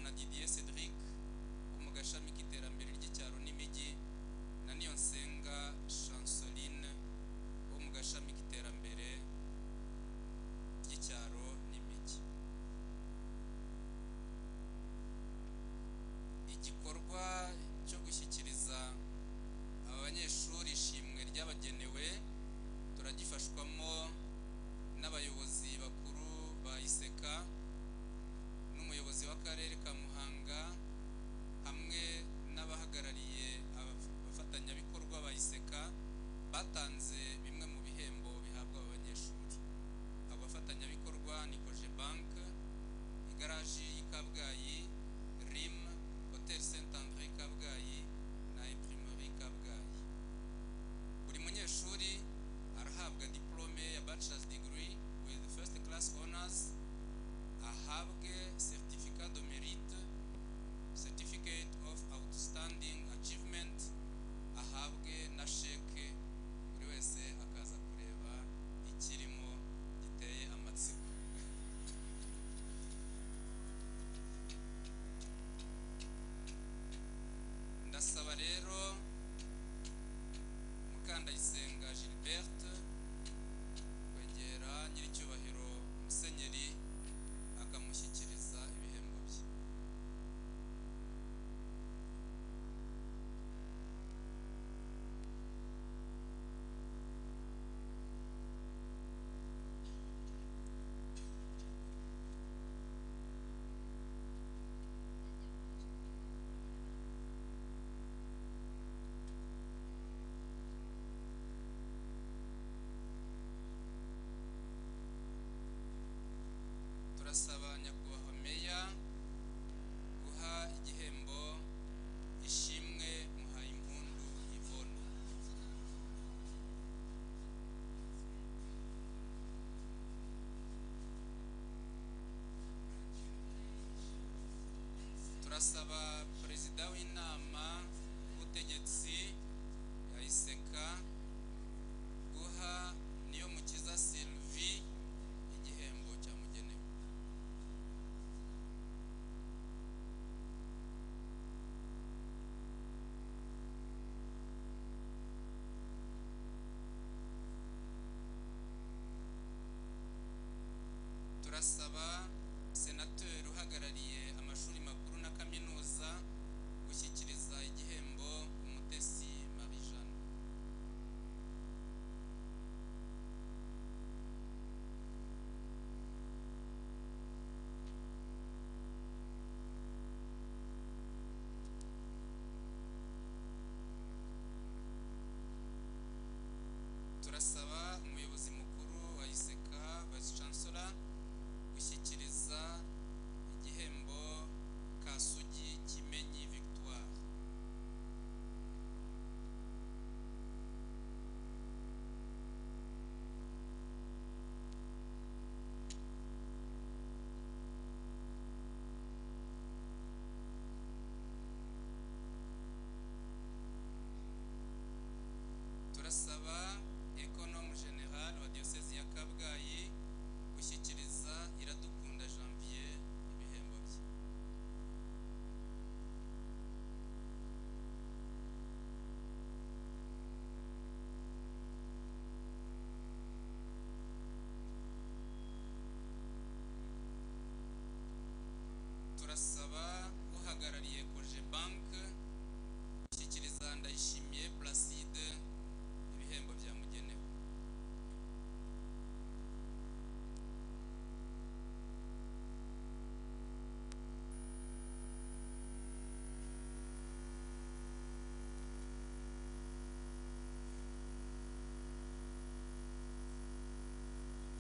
Nsengimana Didier Cedric wo mu gashami k'iterambere ry'icyaro n'imijyi na Niyonsenga Chanceline wo mu gashami k'iterambere ry'icyaro n'imijyi. Igikorwa cyo gushyikiriza aba banyeshuri ishimwe ryabagenewe turagifashwamo n'abayobozi bakuru ba Iseka n'umuyobozi w'akarere ka Muhanga hamwe n'abahagarariye abafatanyabikorwa ba Iseka batanze bimwe mu bihembo bihabwa abanyeshuri. Abafatanyabikorwa ni Cogebank, igaraji y'Ikabgayi, RIM, Hotel Saint André Kabgayi na Imprimerie Kabgayi. Buri munyeshuri arahabwa diplome ya bachelor's degree with first class honors, ahabwe certificat de mérite, certificate of outstanding achievement, ahabwe na sheke. Buri wese akaza kureba ikirimo giteye amatsiko. Ndasaba rero Mukandayisenga Gilbert kwegera nyiricyubahiro Musenyeri akamushyikiriza ibihembo bye. Turasaba nyakubahwa meya guha igihembo ishimwe Muhayimpundu Yvonne. Turasaba perezida w'inama y'ubutegetsi ya Iseka guha Niyomukiza Sylvie igihembo cyamugenewe. Turasaba senateri uhagarariye amashuri makuru na kaminuza gushyikiriza igihembo Umutesi Marie-Jeanne. Turasaba umuyobozi mukuru wa Iseka Vice Chancellor gushyikiriza igihembo Kasugi Kimenyi Victoire. Turasaba Econome General wa Diocese ya Kabgayi gushyikiriza Iradukunda Janvier ibihembo bye. Turasaba uhagarariye Cogebank gushyikiriza Ndayishimiye Placide ibihembo byamugenewe.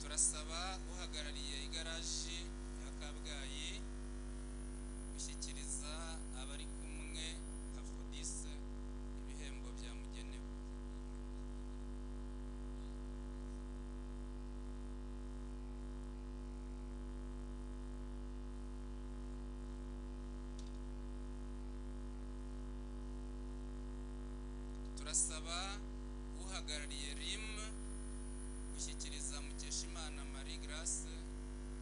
Turasaba uhagarariye igaraji ya Kabgayi gushyikiriza abari kumwe Aphrodise ibihembo byamugenewe. Turasaba uhagarariye RIM gushyikiriza Mukeshimana Marie Grace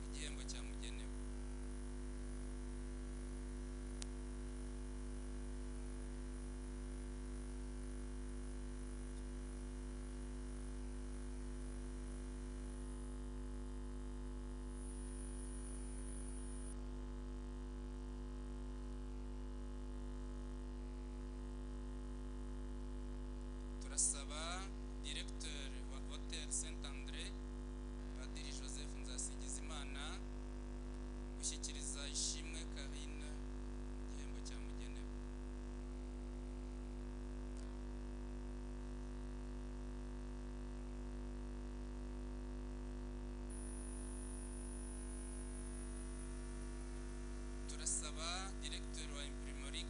igihembo cyamugenewe.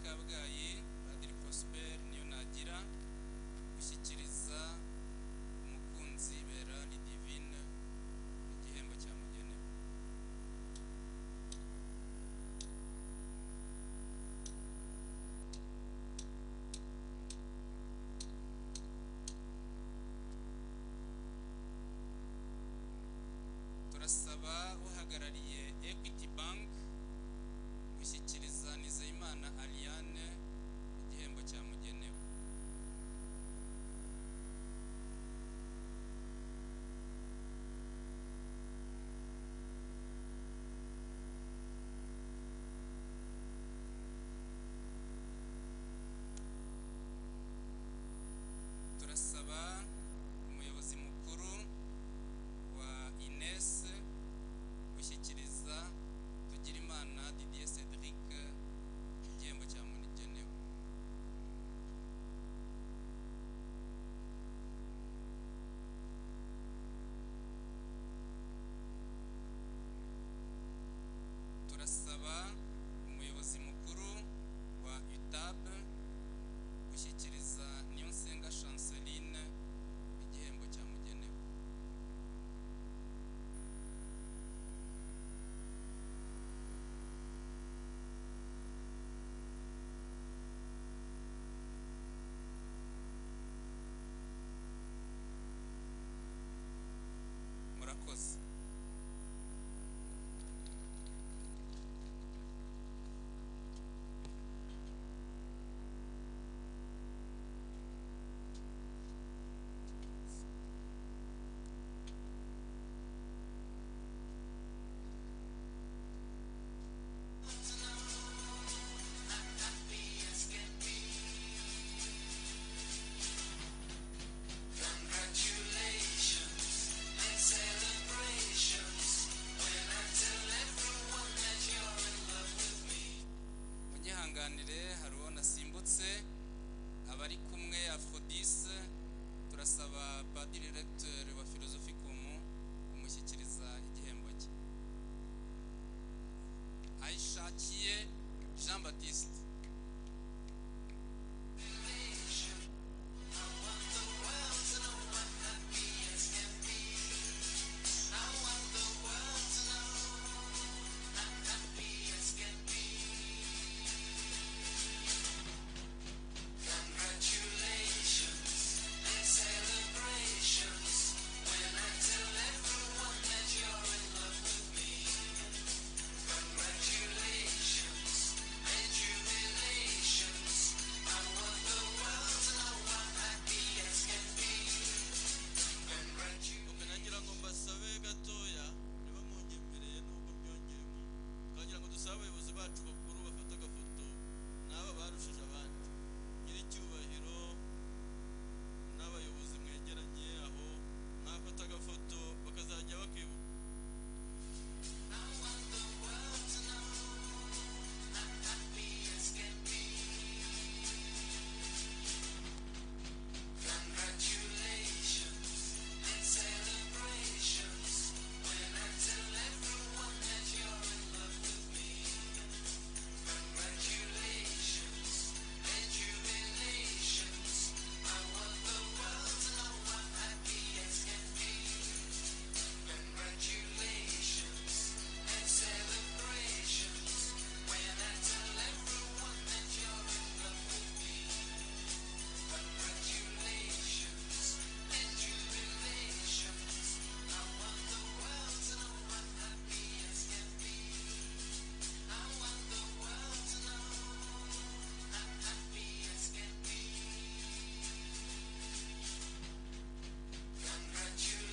Kabgayi Padiri Prosper niyo nagira gushyikiriza umukunzi Bera Lidivine igihembo cyamugenewe. Turasaba uhagarariye Equity Bank gushyikiriza Nizeyimana Aliane igihembo cyamugenewe.